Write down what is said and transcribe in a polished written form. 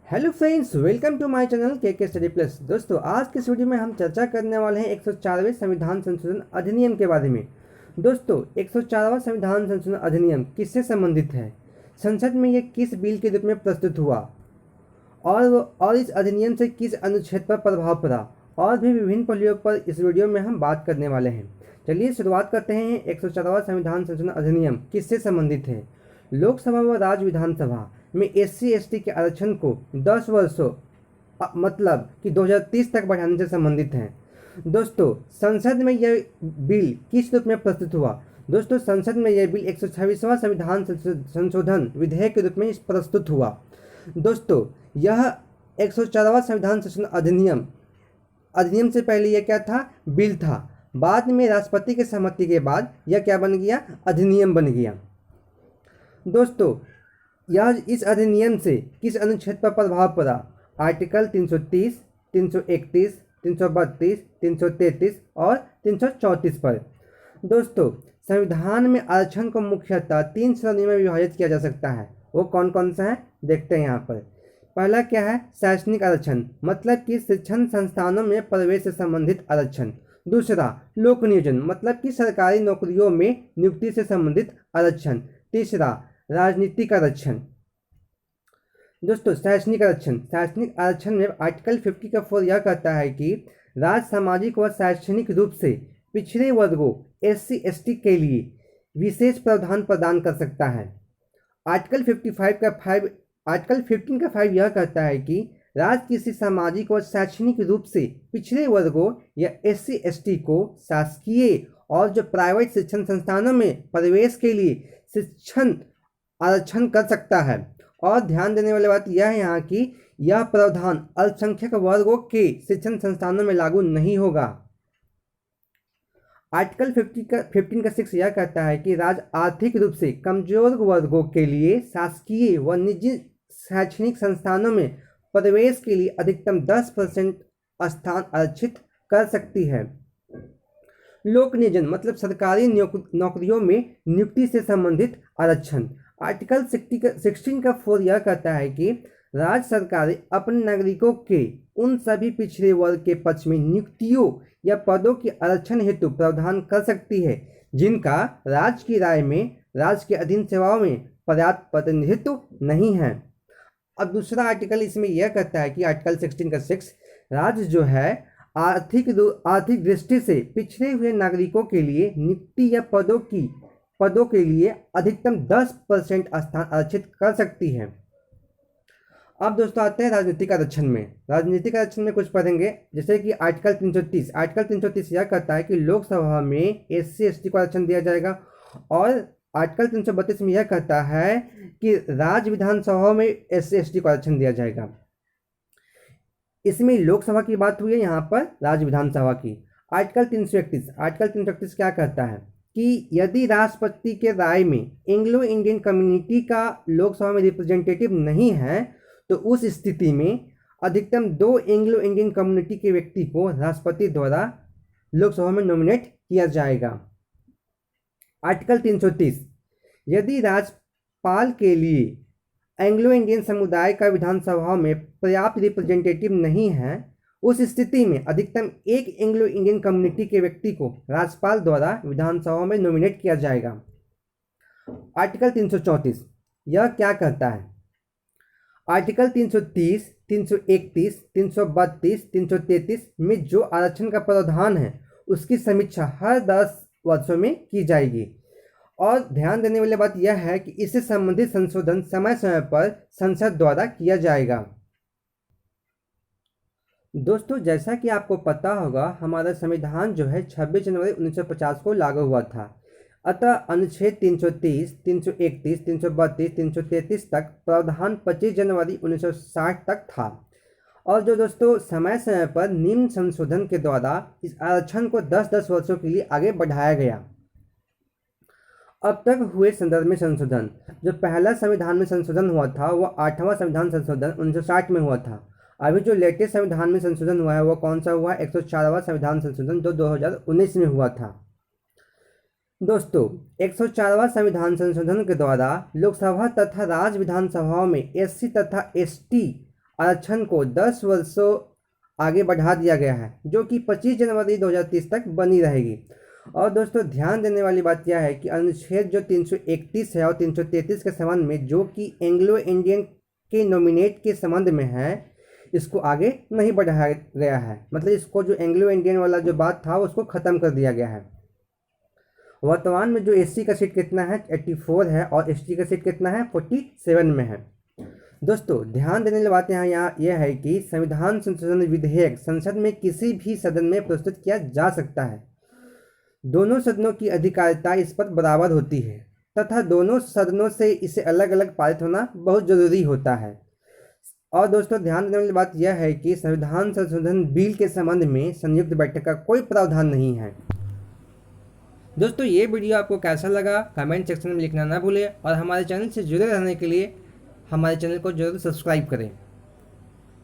Hello friends, welcome to my channel के study plus. दोस्तों, आज के इस वीडियो में हम चर्चा करने वाले हैं 104वें संविधान संशोधन अधिनियम के बारे में। दोस्तों, 104वां संविधान संशोधन अधिनियम किससे संबंधित है, संसद में यह किस बिल के रूप में प्रस्तुत हुआ और इस अधिनियम से किस अनुच्छेद पर प्रभाव पड़ा, और भी विभिन्न पहलुओं पर इस वीडियो में हम बात करने वाले हैं। चलिए शुरुआत करते हैं। 104वां संविधान संशोधन अधिनियम किससे संबंधित है। लोकसभा व राज्य विधानसभा में SC/ST के आरक्षण को 10 वर्षों मतलब कि 2030 तक बढ़ाने से संबंधित है। दोस्तों, संसद में यह बिल किस रूप में प्रस्तुत हुआ। दोस्तों, संसद में यह बिल 126वां संविधान संशोधन विधेयक के रूप में प्रस्तुत हुआ। दोस्तों, यह 104वां संविधान संशोधन अधिनियम से पहले यह क्या था, बिल था। बाद में राष्ट्रपति की सहमति के बाद यह क्या बन गया, अधिनियम बन गया। दोस्तों, यह इस अधिनियम से किस अनुच्छेद पर प्रभाव पड़ा। आर्टिकल 330, 331, 332, 333 और 334 पर। दोस्तों, संविधान में आरक्षण को मुख्यतः 3 श्रेणियों में विभाजित किया जा सकता है। वो कौन कौन सा है, देखते हैं यहाँ पर। पहला क्या है, शैक्षणिक आरक्षण, मतलब कि शिक्षण संस्थानों में प्रवेश से संबंधित आरक्षण। दूसरा, लोक नियोजन, मतलब कि सरकारी नौकरियों में नियुक्ति से संबंधित आरक्षण। तीसरा, राजनीतिक आरक्षण। दोस्तों, शैक्षणिक आरक्षण में आर्टिकल 50 यह कहता है कि राज्य सामाजिक व शैक्षणिक रूप से पिछड़े वर्गों SC/ST के लिए विशेष प्रावधान प्रदान कर सकता है। आर्टिकल 15 का 5 यह कहता है कि राज्य किसी सामाजिक व शैक्षणिक रूप से पिछड़े वर्गों या SC/ST को शासकीय और जो प्राइवेट शिक्षण संस्थानों में प्रवेश के लिए शिक्षण आरक्षण कर सकता है। और ध्यान देने वाली बात यह है यहाँ की यह प्रावधान अल्पसंख्यक वर्गों के शिक्षण संस्थानों में लागू नहीं होगा। आर्टिकल 15 का 6 यह कहता है कि राज्य आर्थिक रूप से कमजोर वर्गों के लिए शासकीय व निजी शैक्षणिक संस्थानों में प्रवेश के लिए अधिकतम 10% स्थान आरक्षित कर सकती है। लोक नियोजन, मतलब सरकारी नौकरियों में नियुक्ति से संबंधित आरक्षण। आर्टिकल 16 का 4 यह कहता है कि राज्य सरकारें अपने नागरिकों के उन सभी पिछड़े वर्ग के पक्ष में नियुक्तियों या पदों के आरक्षण हेतु प्रावधान कर सकती है जिनका राज्य की राय में राज्य के अधीन सेवाओं में पर्याप्त प्रतिनिधित्व नहीं है। अब दूसरा आर्टिकल इसमें यह कहता है कि आर्टिकल 16 का 6 राज्य जो है आर्थिक दृष्टि से पिछड़े हुए नागरिकों के लिए नियुक्ति या पदों के लिए अधिकतम 10% स्थान आरक्षित कर सकती है। अब दोस्तों आते हैं राजनीतिक आरक्षण में। राजनीतिक आरक्षण में कुछ पढ़ेंगे, जैसे कि आर्टिकल 330 यह कहता है कि लोकसभा में SC/ST को आरक्षण दिया जाएगा। और आर्टिकल 332 में यह कहता है कि राज्य विधानसभा में SC/ST को आरक्षण दिया जाएगा। इसमें लोकसभा की बात हुई है, यहाँ पर राज्य विधानसभा की। आर्टिकल 331 क्या कहता है कि यदि राष्ट्रपति के राय में एंग्लो इंडियन कम्युनिटी का लोकसभा में रिप्रेजेंटेटिव नहीं है तो उस स्थिति में अधिकतम 2 एंग्लो इंडियन कम्युनिटी के व्यक्ति को राष्ट्रपति द्वारा लोकसभा में नॉमिनेट किया जाएगा। आर्टिकल 330, यदि राज्यपाल के लिए एंग्लो इंडियन समुदाय का विधानसभा में पर्याप्त रिप्रेजेंटेटिव नहीं है, उस स्थिति में अधिकतम 1 एंग्लो इंडियन कम्युनिटी के व्यक्ति को राज्यपाल द्वारा विधानसभा में नॉमिनेट किया जाएगा। आर्टिकल 334 यह क्या कहता है। आर्टिकल 330, 331, 332, 333 में जो आरक्षण का प्रावधान है उसकी समीक्षा हर 10 वर्षों में की जाएगी। और ध्यान देने वाली बात यह है कि इससे संबंधित संशोधन समय समय पर संसद द्वारा किया जाएगा। दोस्तों, जैसा कि आपको पता होगा, हमारा संविधान जो है 26 जनवरी 1950 को लागू हुआ था। अतः अनुच्छेद 330, 331, 332, 333 तक प्रावधान 25 जनवरी 1960 तक था। और जो दोस्तों समय समय पर निम्न संशोधन के द्वारा इस आरक्षण को 10-10 वर्षों के लिए आगे बढ़ाया गया। अब तक हुए संदर्भ में संशोधन, जो पहला संविधान में संशोधन हुआ था वो 8वां संविधान संशोधन 1960 में हुआ था। अभी जो लेटेस्ट संविधान में संशोधन हुआ है वो कौन सा हुआ है, 104वां संविधान संशोधन जो 2019 में हुआ था। दोस्तों, 104वां संविधान संशोधन के द्वारा लोकसभा तथा राज्य विधानसभाओं में SC तथा ST आरक्षण को 10 वर्षों आगे बढ़ा दिया गया है, जो कि 25 जनवरी 2030 तक बनी रहेगी। और दोस्तों ध्यान देने वाली बात यह है कि अनुच्छेद जो 331 है और 333 के संबंध में, जो कि एंग्लो इंडियन के नॉमिनेट के संबंध में है, इसको आगे नहीं बढ़ाया गया है। मतलब इसको जो एंग्लो इंडियन वाला जो बात था उसको ख़त्म कर दिया गया है। वर्तमान में जो एससी का सीट कितना है, 84 है, और एसटी का सीट कितना है, 47 में है। दोस्तों ध्यान देने वाली बात यहाँ यह है कि संविधान संशोधन विधेयक संसद में किसी भी सदन में प्रस्तुत किया जा सकता है। दोनों सदनों की अधिकारिता इस पर बराबर होती है तथा दोनों सदनों से इसे अलग अलग पारित होना बहुत जरूरी होता है। और दोस्तों ध्यान देने वाली बात यह है कि संविधान संशोधन बिल के संबंध में संयुक्त बैठक का कोई प्रावधान नहीं है। दोस्तों ये वीडियो आपको कैसा लगा कमेंट सेक्शन में लिखना ना भूलें और हमारे चैनल से जुड़े रहने के लिए हमारे चैनल को जरूर सब्सक्राइब करें।